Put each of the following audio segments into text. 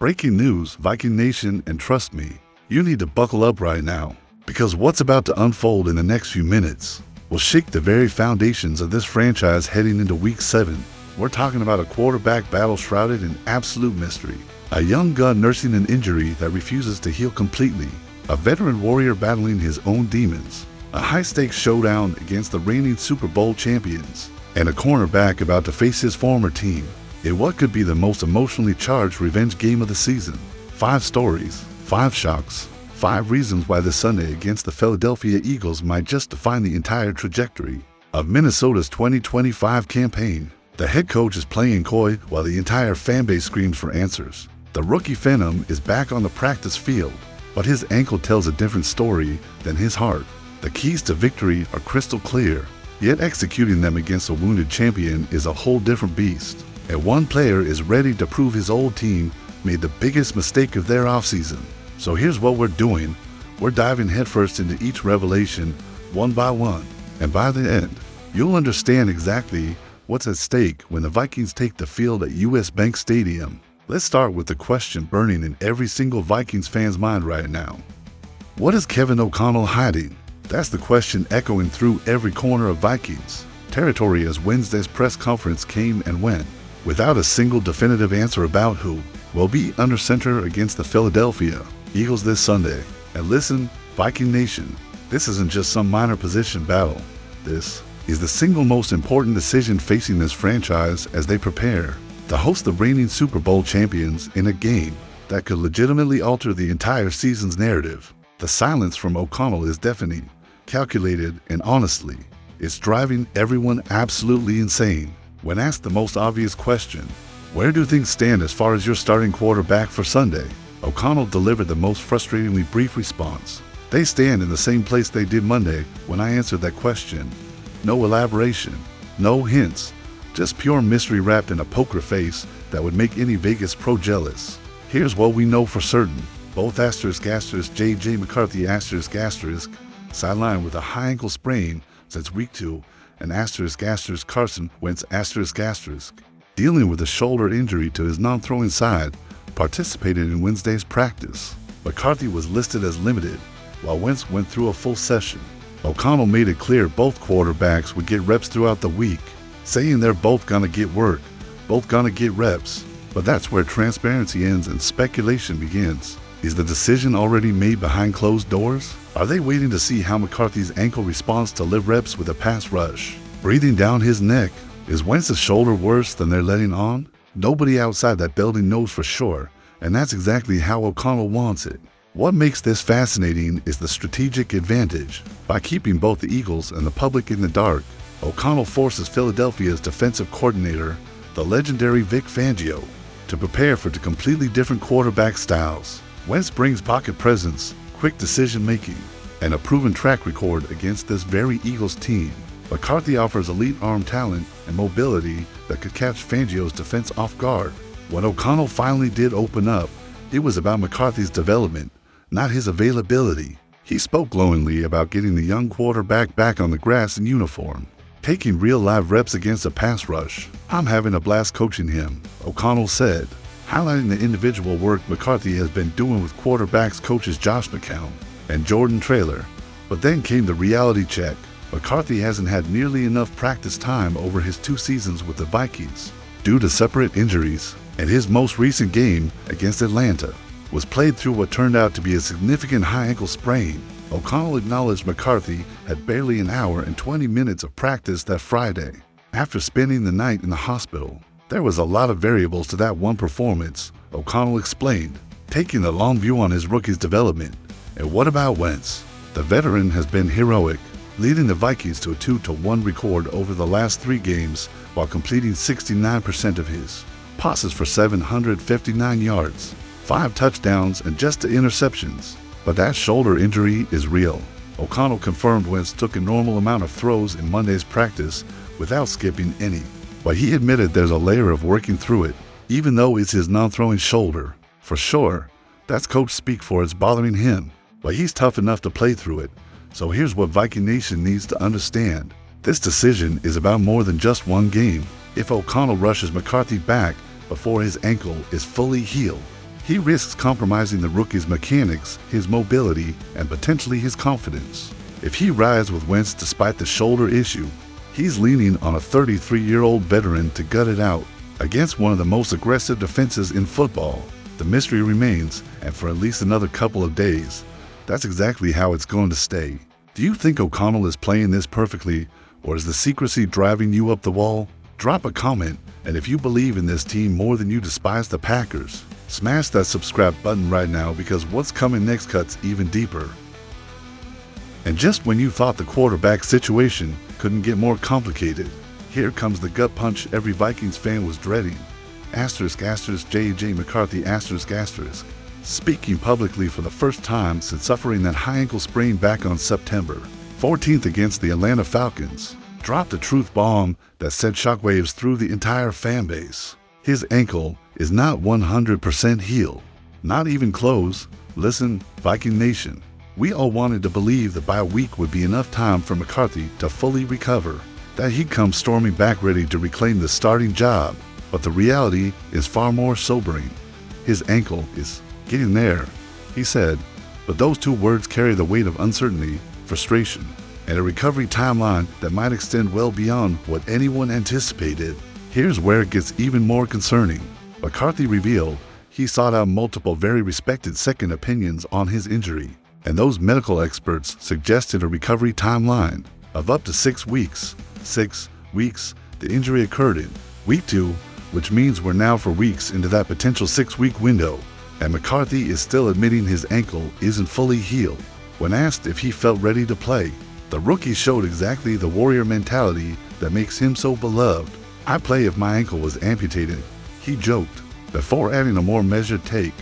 Breaking news, Viking Nation, and trust me, you need to buckle up right now, because what's about to unfold in the next few minutes will shake the very foundations of this franchise heading into Week 7. We're talking about a quarterback battle shrouded in absolute mystery, a young gun nursing an injury that refuses to heal completely, a veteran warrior battling his own demons, a high-stakes showdown against the reigning Super Bowl champions, and a cornerback about to face his former team in what could be the most emotionally charged revenge game of the season. 5 stories, 5 shocks, 5 reasons why this Sunday against the Philadelphia Eagles might just define the entire trajectory of Minnesota's 2025 campaign. The head coach is playing coy while the entire fanbase screams for answers. The rookie Phenom is back on the practice field, but his ankle tells a different story than his heart. The keys to victory are crystal clear, yet executing them against a wounded champion is a whole different beast. And one player is ready to prove his old team made the biggest mistake of their offseason. So here's what we're doing. We're diving headfirst into each revelation, one by one. And by the end, you'll understand exactly what's at stake when the Vikings take the field at US Bank Stadium. Let's start with the question burning in every single Vikings fan's mind right now. What is Kevin O'Connell hiding? That's the question echoing through every corner of Vikings territory as Wednesday's press conference came and went, without a single definitive answer about who will be under center against the Philadelphia Eagles this Sunday. And listen, Viking Nation, this isn't just some minor position battle. This is the single most important decision facing this franchise as they prepare to host the reigning Super Bowl champions in a game that could legitimately alter the entire season's narrative. The silence from O'Connell is deafening, calculated, and honestly, it's driving everyone absolutely insane. When asked the most obvious question, where do things stand as far as your starting quarterback for Sunday? O'Connell delivered the most frustratingly brief response. They stand in the same place they did Monday when I answered that question. No elaboration, no hints, just pure mystery wrapped in a poker face that would make any Vegas pro jealous. Here's what we know for certain. Both **JJ McCarthy **, sidelined with a high ankle sprain since week 2, and **, Carson Wentz **, dealing with a shoulder injury to his non-throwing side, participated in Wednesday's practice. McCarthy was listed as limited, while Wentz went through a full session. O'Connell made it clear both quarterbacks would get reps throughout the week, saying they're both gonna get work, both gonna get reps. But that's where transparency ends and speculation begins. Is the decision already made behind closed doors? Are they waiting to see how McCarthy's ankle responds to live reps with a pass rush? Breathing down his neck? Is Wentz's shoulder worse than they're letting on? Nobody outside that building knows for sure, and that's exactly how O'Connell wants it. What makes this fascinating is the strategic advantage. By keeping both the Eagles and the public in the dark, O'Connell forces Philadelphia's defensive coordinator, the legendary Vic Fangio, to prepare for 2 completely different quarterback styles. Wentz brings pocket presence, quick decision-making, and a proven track record against this very Eagles team. McCarthy offers elite arm talent and mobility that could catch Fangio's defense off guard. When O'Connell finally did open up, it was about McCarthy's development, not his availability. He spoke glowingly about getting the young quarterback back on the grass in uniform, taking real live reps against a pass rush. "I'm having a blast coaching him," O'Connell said, highlighting the individual work McCarthy has been doing with quarterbacks coaches Josh McCown and Jordan Traylor. But then came the reality check. McCarthy hasn't had nearly enough practice time over his 2 seasons with the Vikings due to separate injuries, and his most recent game against Atlanta was played through what turned out to be a significant high ankle sprain. O'Connell acknowledged McCarthy had barely an hour and 20 minutes of practice that Friday. After spending the night in the hospital, there was a lot of variables to that one performance, O'Connell explained, taking the long view on his rookie's development. And what about Wentz? The veteran has been heroic, leading the Vikings to a 2-1 record over the last 3 games while completing 69% of his passes for 759 yards, 5 touchdowns, and just 2 interceptions. But that shoulder injury is real. O'Connell confirmed Wentz took a normal amount of throws in Monday's practice without skipping any. But he admitted there's a layer of working through it, even though it's his non-throwing shoulder. For sure, that's coach speak for it's bothering him, but he's tough enough to play through it. So here's what Viking Nation needs to understand. This decision is about more than just one game. If O'Connell rushes McCarthy back before his ankle is fully healed, He risks compromising the rookie's mechanics, his mobility, and potentially his confidence. If he rides with Wentz despite the shoulder issue, he's leaning on a 33-year-old veteran to gut it out against one of the most aggressive defenses in football. The mystery remains, and for at least another couple of days, that's exactly how it's going to stay. Do you think O'Connell is playing this perfectly, or is the secrecy driving you up the wall? Drop a comment, and if you believe in this team more than you despise the Packers, smash that subscribe button right now, because what's coming next cuts even deeper. And just when you thought the quarterback situation couldn't get more complicated, here comes the gut punch every Vikings fan was dreading. J.J. McCarthy ***. Speaking publicly for the first time since suffering that high ankle sprain back on September 14th against the Atlanta Falcons, dropped a truth bomb that sent shockwaves through the entire fan base. His ankle is not 100% healed. Not even close. Listen, Viking Nation. We all wanted to believe that by a week would be enough time for McCarthy to fully recover, that he'd come storming back ready to reclaim the starting job. But the reality is far more sobering. His ankle is getting there, he said, but those two words carry the weight of uncertainty, frustration, and a recovery timeline that might extend well beyond what anyone anticipated. Here's where it gets even more concerning. McCarthy revealed he sought out multiple very respected second opinions on his injury, and those medical experts suggested a recovery timeline of up to 6 weeks. 6 weeks. The injury occurred in week 2, which means we're now for weeks into that potential 6-week window, and McCarthy is still admitting his ankle isn't fully healed. When asked if he felt ready to play, the rookie showed exactly the warrior mentality that makes him so beloved. "I'd play if my ankle was amputated," he joked, before adding a more measured take.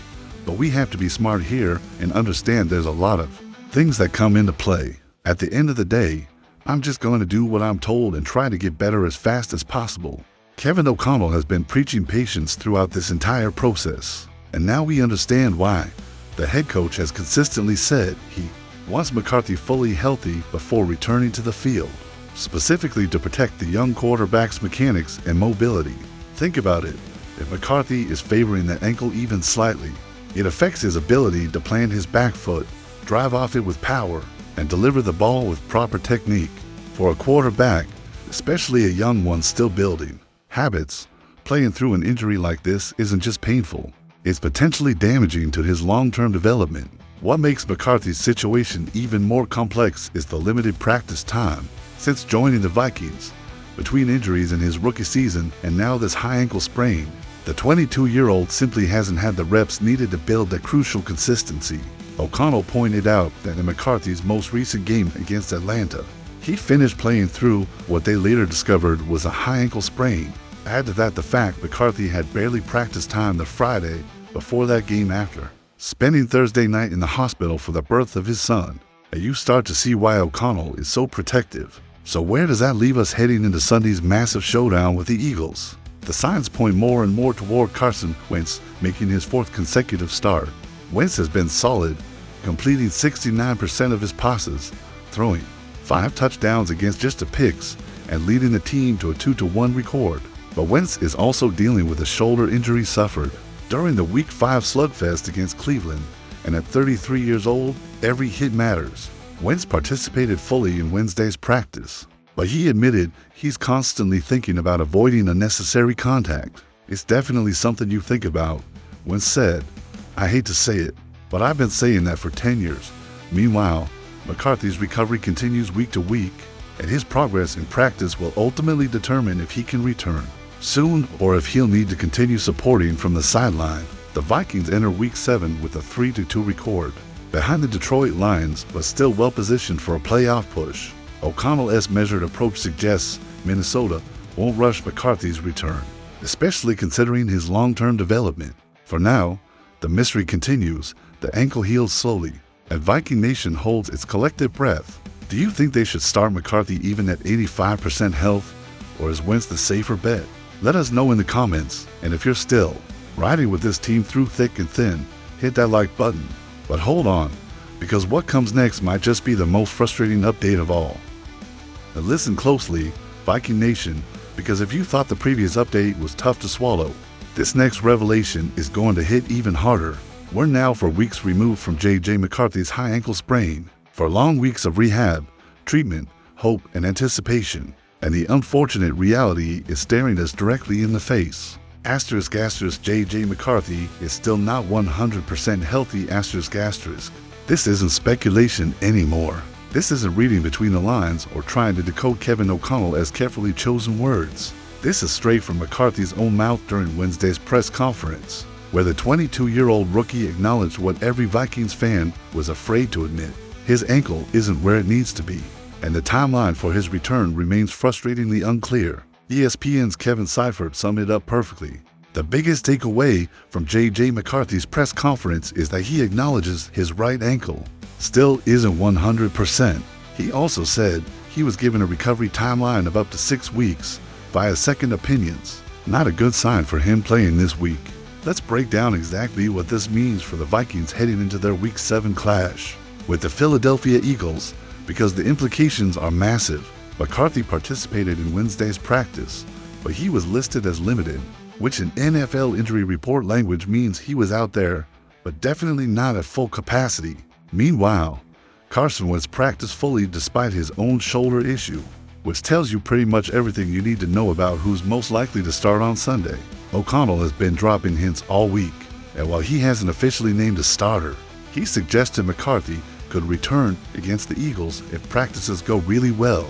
"But we have to be smart here and understand there's a lot of things that come into play. At the end of the day, I'm just going to do what I'm told and try to get better as fast as possible." Kevin O'Connell has been preaching patience throughout this entire process, and now we understand why. The head coach has consistently said he wants McCarthy fully healthy before returning to the field, specifically to protect the young quarterback's mechanics and mobility. Think about it. If McCarthy is favoring that ankle even slightly, it affects his ability to plant his back foot, drive off it with power, and deliver the ball with proper technique. For a quarterback, especially a young one still building habits, playing through an injury like this isn't just painful, it's potentially damaging to his long-term development. What makes McCarthy's situation even more complex is the limited practice time. Since joining the Vikings, between injuries in his rookie season and now this high ankle sprain, the 22-year-old simply hasn't had the reps needed to build that crucial consistency. O'Connell pointed out that in McCarthy's most recent game against Atlanta, he finished playing through what they later discovered was a high ankle sprain. Add to that the fact McCarthy had barely practice time the Friday before that game after, spending Thursday night in the hospital for the birth of his son, and you start to see why O'Connell is so protective. So where does that leave us heading into Sunday's massive showdown with the Eagles? The signs point more and more toward Carson Wentz making his 4th consecutive start. Wentz has been solid, completing 69% of his passes, throwing 5 touchdowns against just 2 picks, and leading the team to a 2-1 record. But Wentz is also dealing with a shoulder injury suffered during the Week 5 slugfest against Cleveland, and at 33 years old, every hit matters. Wentz participated fully in Wednesday's practice, but he admitted he's constantly thinking about avoiding unnecessary contact. "It's definitely something you think about," Wentz said. "I hate to say it, but I've been saying that for 10 years. Meanwhile, McCarthy's recovery continues week to week, and his progress in practice will ultimately determine if he can return soon or if he'll need to continue supporting from the sideline. The Vikings enter Week 7 with a 3-2 record, behind the Detroit Lions, but still well positioned for a playoff push. O'Connell's measured approach suggests Minnesota won't rush McCarthy's return, especially considering his long-term development. For now, the mystery continues. The ankle heals slowly, and Viking Nation holds its collective breath. Do you think they should start McCarthy even at 85% health, or is Wentz the safer bet? Let us know in the comments, and if you're still riding with this team through thick and thin, hit that like button. But hold on, because what comes next might just be the most frustrating update of all. Now listen closely, Viking Nation, because if you thought the previous update was tough to swallow, This next revelation is going to hit even harder. We're now for weeks removed from J.J. McCarthy's high ankle sprain, for long weeks of rehab, treatment, hope, and anticipation. And the unfortunate reality is staring us directly in the face. Asterisk asterisk J.J. McCarthy is still not 100% healthy asterisk asterisk. This isn't speculation anymore. This isn't reading between the lines or trying to decode Kevin O'Connell as carefully chosen words. This is straight from McCarthy's own mouth during Wednesday's press conference, where the 22-year-old rookie acknowledged what every Vikings fan was afraid to admit. His ankle isn't where it needs to be, and the timeline for his return remains frustratingly unclear. ESPN's Kevin Seifert summed it up perfectly. The biggest takeaway from J.J. McCarthy's press conference is that he acknowledges his right ankle still isn't 100%. He also said he was given a recovery timeline of up to 6 weeks via second opinions. Not a good sign for him playing this week. Let's break down exactly what this means for the Vikings heading into their Week 7 clash with the Philadelphia Eagles, because the implications are massive. McCarthy participated in Wednesday's practice, but he was listed as limited, which in NFL injury report language means he was out there, but definitely not at full capacity. Meanwhile, Carson Wentz practiced fully despite his own shoulder issue, which tells you pretty much everything you need to know about who's most likely to start on Sunday. O'Connell has been dropping hints all week, and while he hasn't officially named a starter, he suggested McCarthy could return against the Eagles if practices go really well.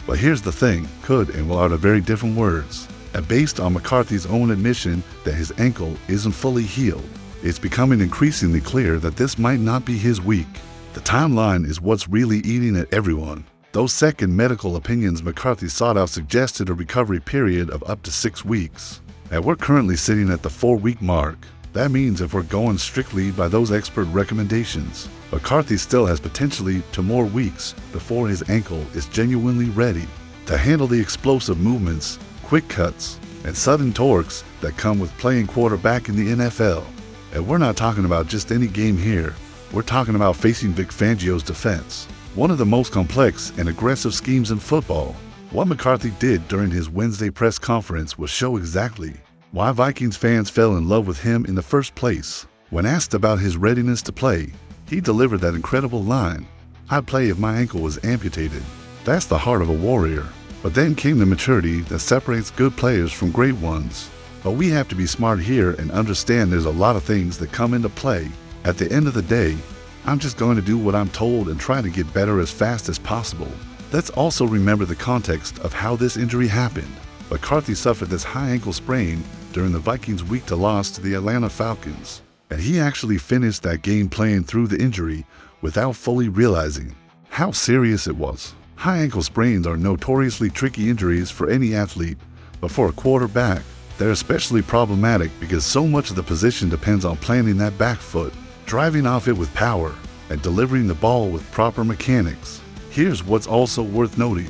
But here's the thing, could and will are the very different words. And based on McCarthy's own admission that his ankle isn't fully healed, it's becoming increasingly clear that this might not be his week. The timeline is what's really eating at everyone. Those second medical opinions McCarthy sought out suggested a recovery period of up to 6 weeks. And we're currently sitting at the 4-week mark. That means if we're going strictly by those expert recommendations, McCarthy still has potentially 2 more weeks before his ankle is genuinely ready to handle the explosive movements, quick cuts, and sudden torques that come with playing quarterback in the NFL. And we're not talking about just any game here. We're talking about facing Vic Fangio's defense, one of the most complex and aggressive schemes in football. What McCarthy did during his Wednesday press conference was show exactly why Vikings fans fell in love with him in the first place. When asked about his readiness to play, he delivered that incredible line, "I'd play if my ankle was amputated." That's the heart of a warrior. But then came the maturity that separates good players from great ones. But we have to be smart here and understand there's a lot of things that come into play. At the end of the day, I'm just going to do what I'm told and try to get better as fast as possible. Let's also remember the context of how this injury happened. McCarthy suffered this high ankle sprain during the Vikings' week to loss to the Atlanta Falcons, and he actually finished that game playing through the injury without fully realizing how serious it was. High ankle sprains are notoriously tricky injuries for any athlete, but for a quarterback, they're especially problematic because so much of the position depends on planting that back foot, driving off it with power, and delivering the ball with proper mechanics. Here's what's also worth noting.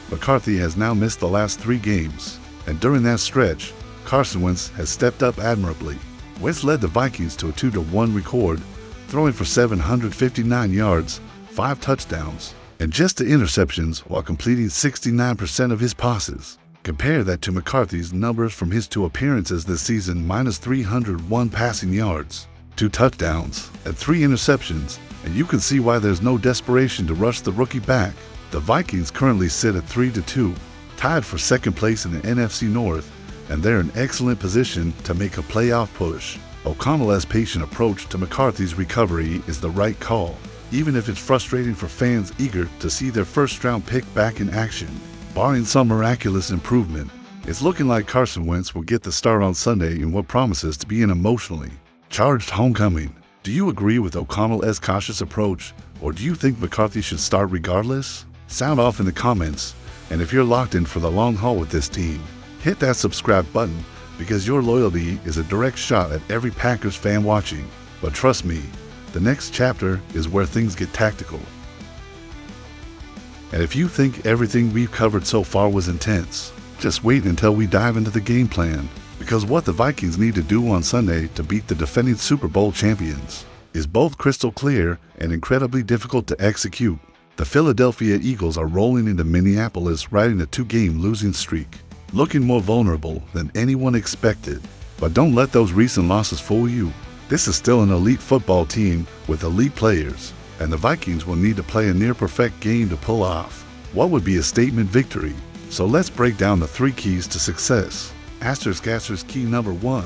McCarthy has now missed the last 3 games, and during that stretch, Carson Wentz has stepped up admirably. Wentz led the Vikings to a 2-1 record, throwing for 759 yards, 5 touchdowns, and just 2 interceptions while completing 69% of his passes. Compare that to McCarthy's numbers from his 2 appearances this season: minus 301 passing yards, 2 touchdowns, and 3 interceptions, and you can see why there's no desperation to rush the rookie back. The Vikings currently sit at 3-2, tied for second place in the NFC North, and they're in excellent position to make a playoff push. O'Connell's patient approach to McCarthy's recovery is the right call, even if it's frustrating for fans eager to see their first-round pick back in action. Barring some miraculous improvement, it's looking like Carson Wentz will get the start on Sunday in what promises to be an emotionally charged homecoming. Do you agree with O'Connell's cautious approach, or do you think McCarthy should start regardless? Sound off in the comments, and if you're locked in for the long haul with this team, hit that subscribe button, because your loyalty is a direct shot at every Packers fan watching. But trust me, the next chapter is where things get tactical. And if you think everything we've covered so far was intense, just wait until we dive into the game plan, because what the Vikings need to do on Sunday to beat the defending Super Bowl champions is both crystal clear and incredibly difficult to execute. The Philadelphia Eagles are rolling into Minneapolis riding a 2-game losing streak, looking more vulnerable than anyone expected. But don't let those recent losses fool you. This is still an elite football team with elite players, and the Vikings will need to play a near-perfect game to pull off what would be a statement victory. So let's break down the 3 keys to success. *** Key number 1.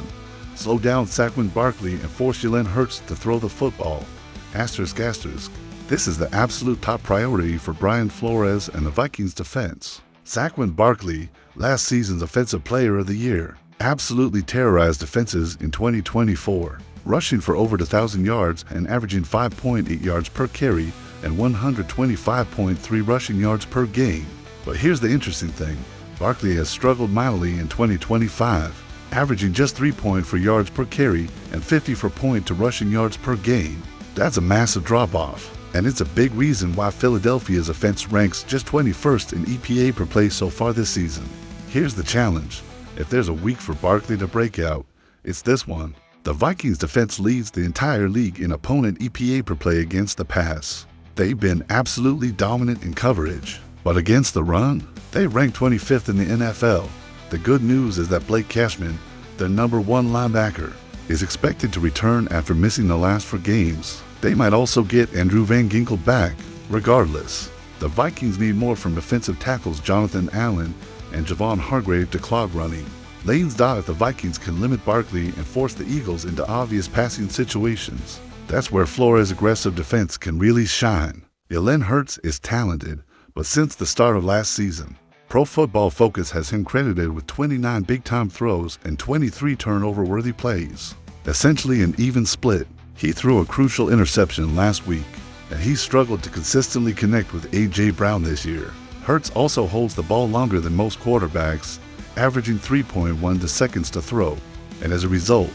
Slow down Saquon Barkley and force Jalen Hurts to throw the football. ***. This is the absolute top priority for Brian Flores and the Vikings defense. Saquon Barkley, last season's Offensive Player of the Year, absolutely terrorized defenses in 2024, rushing for over 1,000 yards and averaging 5.8 yards per carry and 125.3 rushing yards per game. But here's the interesting thing. Barkley has struggled mightily in 2025, averaging just 3.4 yards per carry and 54.2 rushing yards per game. That's a massive drop-off, and it's a big reason why Philadelphia's offense ranks just 21st in EPA per play so far this season. Here's the challenge. If there's a week for Barkley to break out, it's this one. The Vikings defense leads the entire league in opponent EPA per play against the pass. They've been absolutely dominant in coverage, but against the run, they rank 25th in the NFL. The good news is that Blake Cashman, their number 1 linebacker, is expected to return after missing the last 4 games. They might also get Andrew Van Ginkel back. Regardless, the Vikings need more from defensive tackles Jonathan Allen and Javon Hargrave to clog running lanes. If the Vikings can limit Barkley and force the Eagles into obvious passing situations, that's where Flores' aggressive defense can really shine. Jalen Hurts is talented, but since the start of last season, Pro Football Focus has him credited with 29 big-time throws and 23 turnover-worthy plays, essentially an even split. He threw a crucial interception last week, and he struggled to consistently connect with A.J. Brown this year. Hurts also holds the ball longer than most quarterbacks, averaging 3.1 seconds to throw, and as a result,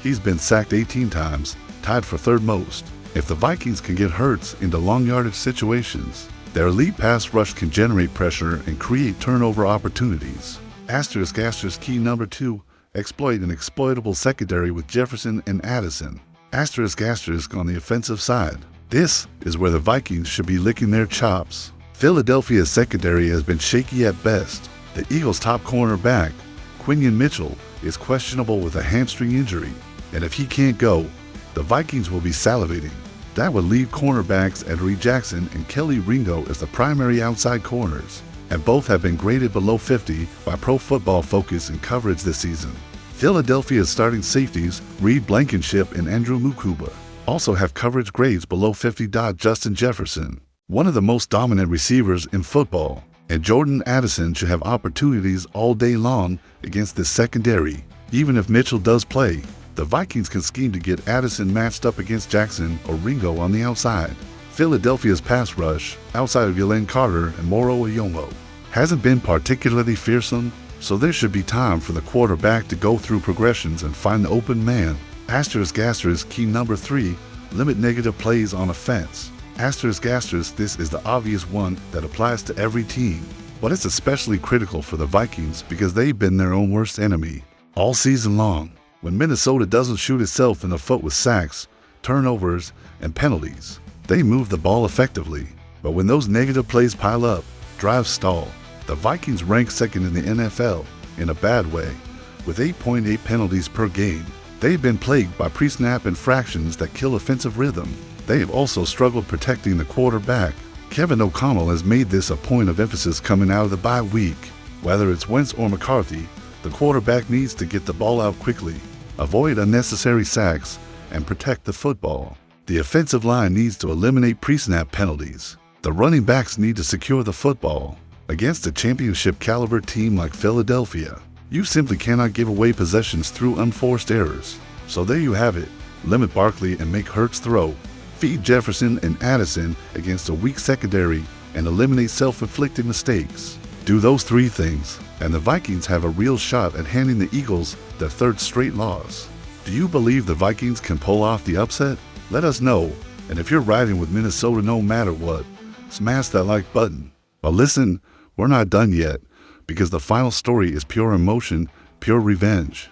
he's been sacked 18 times, tied for 3rd most. If the Vikings can get Hurts into long yardage situations, their elite pass rush can generate pressure and create turnover opportunities. *** Key number 2. Exploit an exploitable secondary with Jefferson and Addison. *** On the offensive side, this is where the Vikings should be licking their chops. Philadelphia's secondary has been shaky at best. The Eagles' top cornerback, Quinion Mitchell, is questionable with a hamstring injury, and if he can't go, the Vikings will be salivating. That would leave cornerbacks Adoree Jackson and Kelly Ringo as the primary outside corners, and both have been graded below 50 by Pro Football Focus in coverage this season. Philadelphia's starting safeties, Reed Blankenship and Andrew Mukuba, also have coverage grades below 50. Justin Jefferson, one of the most dominant receivers in football, and Jordan Addison should have opportunities all day long against this secondary. Even if Mitchell does play, the Vikings can scheme to get Addison matched up against Jackson or Ringo on the outside. Philadelphia's pass rush, outside of Jalen Carter and Moro Oyomo, hasn't been particularly fearsome, so there should be time for the quarterback to go through progressions and find the open man. *** Key number 3. Limit negative plays on offense. *** This is the obvious one that applies to every team, but it's especially critical for the Vikings because they've been their own worst enemy all season long. When Minnesota doesn't shoot itself in the foot with sacks, turnovers, and penalties, they move the ball effectively. But when those negative plays pile up, drives stall. The Vikings rank 2nd in the NFL in a bad way, with 8.8 penalties per game. They've been plagued by pre-snap infractions that kill offensive rhythm. They have also struggled protecting the quarterback. Kevin O'Connell has made this a point of emphasis coming out of the bye week. Whether it's Wentz or McCarthy, the quarterback needs to get the ball out quickly, avoid unnecessary sacks, and protect the football. The offensive line needs to eliminate pre-snap penalties. The running backs need to secure the football. Against a championship-caliber team like Philadelphia, you simply cannot give away possessions through unforced errors. So there you have it. Limit Barkley and make Hurts throw. Feed Jefferson and Addison against a weak secondary and eliminate self-inflicted mistakes. Do those 3 things, and the Vikings have a real shot at handing the Eagles their 3rd straight loss. Do you believe the Vikings can pull off the upset? Let us know, and if you're riding with Minnesota no matter what, smash that like button. But listen, we're not done yet, because the final story is pure emotion, pure revenge.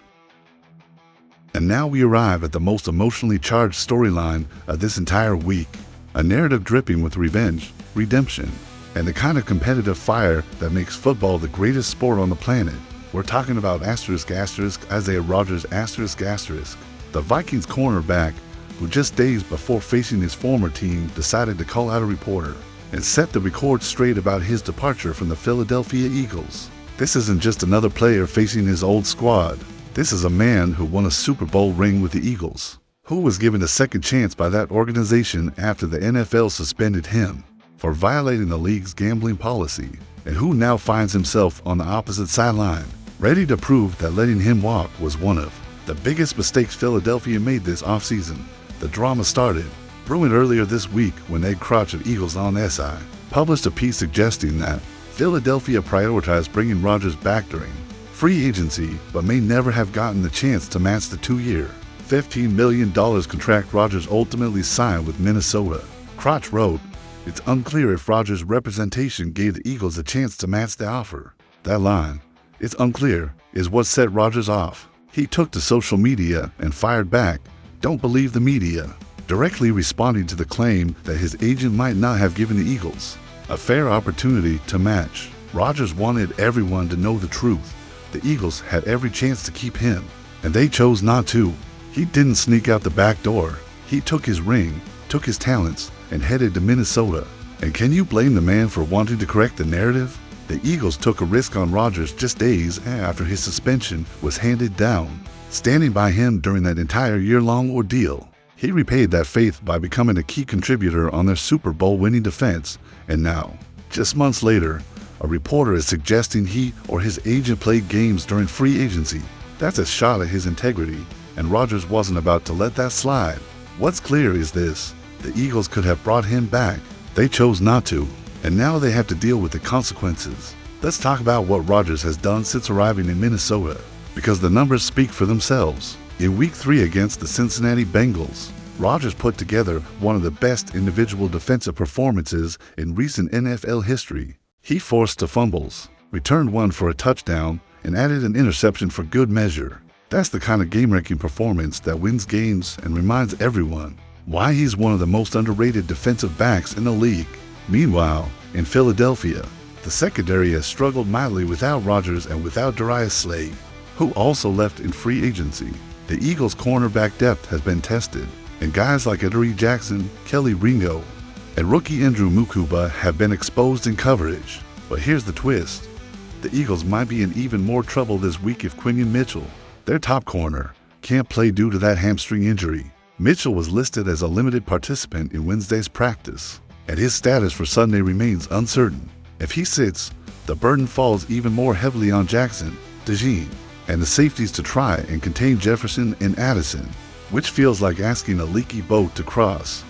And now we arrive at the most emotionally charged storyline of this entire week, a narrative dripping with revenge, redemption, and the kind of competitive fire that makes football the greatest sport on the planet. We're talking about Isaiah Rodgers the Vikings cornerback who just days before facing his former team decided to call out a reporter and set the record straight about his departure from the Philadelphia Eagles. This isn't just another player facing his old squad. This is a man who won a Super Bowl ring with the Eagles, who was given a second chance by that organization after the NFL suspended him for violating the league's gambling policy, and who now finds himself on the opposite sideline, ready to prove that letting him walk was one of the biggest mistakes Philadelphia made this offseason. The drama started brewing earlier this week when Ed Crotch of Eagles on SI published a piece suggesting that Philadelphia prioritized bringing Rodgers back during free agency, but may never have gotten the chance to match the 2-year, $15 million contract Rodgers ultimately signed with Minnesota. Crotch wrote, "It's unclear if Rodgers' representation gave the Eagles a chance to match the offer." That line, "It's unclear," is what set Rodgers off. He took to social media and fired back, "Don't believe the media," directly responding to the claim that his agent might not have given the Eagles a fair opportunity to match. Rodgers wanted everyone to know the truth. The Eagles had every chance to keep him, and they chose not to. He didn't sneak out the back door. He took his ring, took his talents, and headed to Minnesota. And can you blame the man for wanting to correct the narrative? The Eagles took a risk on Rodgers just days after his suspension was handed down, standing by him during that entire year-long ordeal. He repaid that faith by becoming a key contributor on their Super Bowl-winning defense, and now, just months later, a reporter is suggesting he or his agent played games during free agency. That's a shot at his integrity, and Rodgers wasn't about to let that slide. What's clear is this: the Eagles could have brought him back. They chose not to, and now they have to deal with the consequences. Let's talk about what Rodgers has done since arriving in Minnesota, because the numbers speak for themselves. In Week 3 against the Cincinnati Bengals, Rodgers put together one of the best individual defensive performances in recent NFL history. He forced 2 fumbles, returned 1 for a touchdown, and added an interception for good measure. That's the kind of game-wrecking performance that wins games and reminds everyone why he's one of the most underrated defensive backs in the league. Meanwhile, in Philadelphia, the secondary has struggled mightily without Rodgers and without Darius Slay, who also left in free agency. The Eagles' cornerback depth has been tested, and guys like Adoree Jackson, Kelly Ringo, and rookie Andrew Mukuba have been exposed in coverage. But here's the twist: the Eagles might be in even more trouble this week if Quinion Mitchell, their top corner, can't play due to that hamstring injury. Mitchell was listed as a limited participant in Wednesday's practice, and his status for Sunday remains uncertain. If he sits, the burden falls even more heavily on Jackson, DeJean, and the safeties to try and contain Jefferson and Addison, which feels like asking a leaky boat to cross.